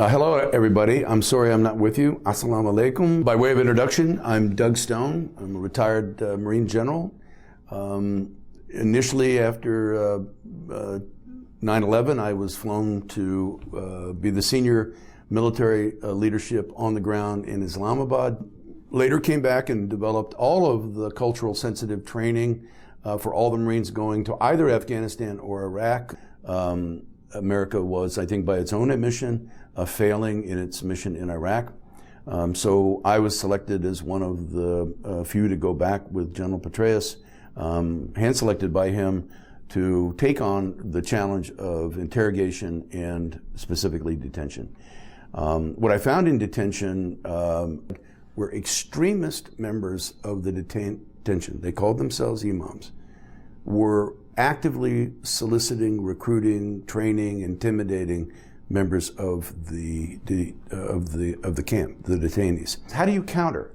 Hello, everybody. I'm sorry I'm not with you. Assalamu alaikum. By way of introduction, I'm Doug Stone. I'm a retired Marine general. Initially, after 9/11, I was flown to be the senior military leadership on the ground in Islamabad. Later came back and developed all of the cultural sensitive training for all the Marines going to either Afghanistan or Iraq. America was, I think by its own admission, failing in its mission in Iraq. So I was selected as one of the few to go back with General Petraeus, hand-selected by him to take on the challenge of interrogation and specifically detention. What I found in detention were extremist members of the detention. They called themselves imams, were actively soliciting, recruiting, training, intimidating members of the camp, the detainees. How do you counter,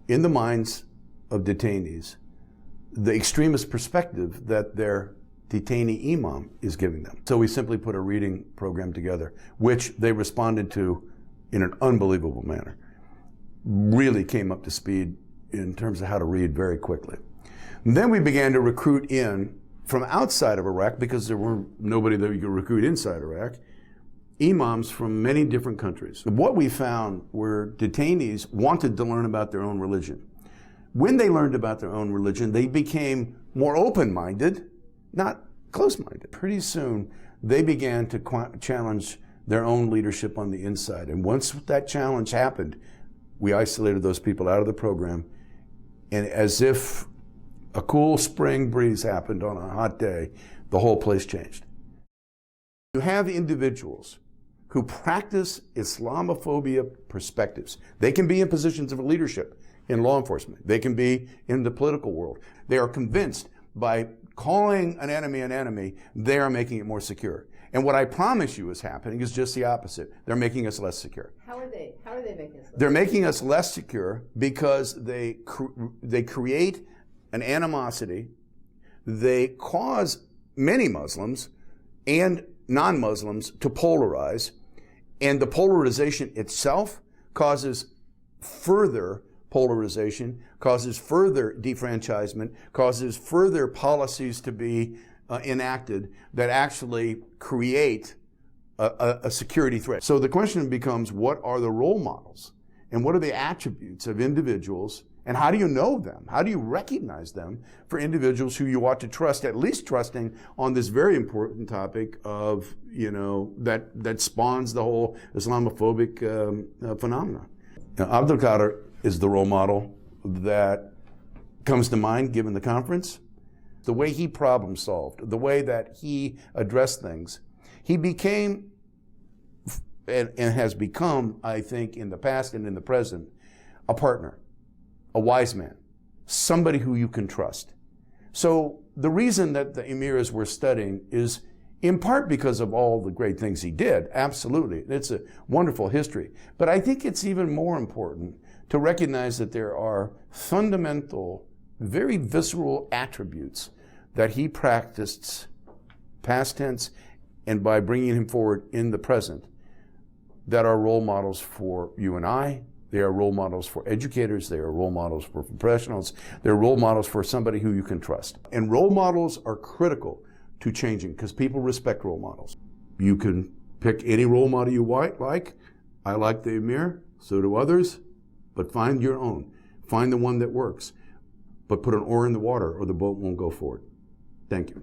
in the minds of detainees, the extremist perspective that their detainee imam is giving them? So we simply put a reading program together, which they responded to in an unbelievable manner. Really came up to speed in terms of how to read very quickly. And then we began to recruit in from outside of Iraq, because there were nobody that we could recruit inside Iraq, imams from many different countries. What we found were detainees wanted to learn about their own religion. When they learned about their own religion, they became more open-minded, not close-minded. Pretty soon, they began to challenge their own leadership on the inside. And once that challenge happened, we isolated those people out of the program, and as if a cool spring breeze happened on a hot day, the whole place changed. You have individuals who practice Islamophobia perspectives. They can be in positions of leadership in law enforcement. They can be in the political world. They are convinced by calling an enemy, they are making it more secure. And what I promise you is happening is just the opposite. They're making us less secure. How are they making us less? They're making us less secure because they create an animosity. They cause many Muslims and non-Muslims to polarize, and the polarization itself causes further polarization, causes further defranchisement, causes further policies to be enacted that actually create a security threat. So the question becomes, what are the role models and what are the attributes of individuals, and how do you know them? How do you recognize them for individuals who you ought to trust, at least trusting on this very important topic of, that spawns the whole Islamophobic phenomena? Now, Abdelkader is the role model that comes to mind given the conference. The way he problem solved, the way that he addressed things, he became and has become, I think, in the past and in the present, a partner, a wise man, somebody who you can trust. So the reason that the emirs were studying is in part because of all the great things he did. Absolutely. It's a wonderful history. But I think it's even more important to recognize that there are fundamental, very visceral attributes that he practiced, past tense, and by bringing him forward in the present, that are role models for you and I. They are role models for educators. They are role models for professionals. They're role models for somebody who you can trust. And role models are critical to changing because people respect role models. You can pick any role model you like. I like the Emir, so do others, but find your own. Find the one that works, but put an oar in the water or the boat won't go forward. Thank you.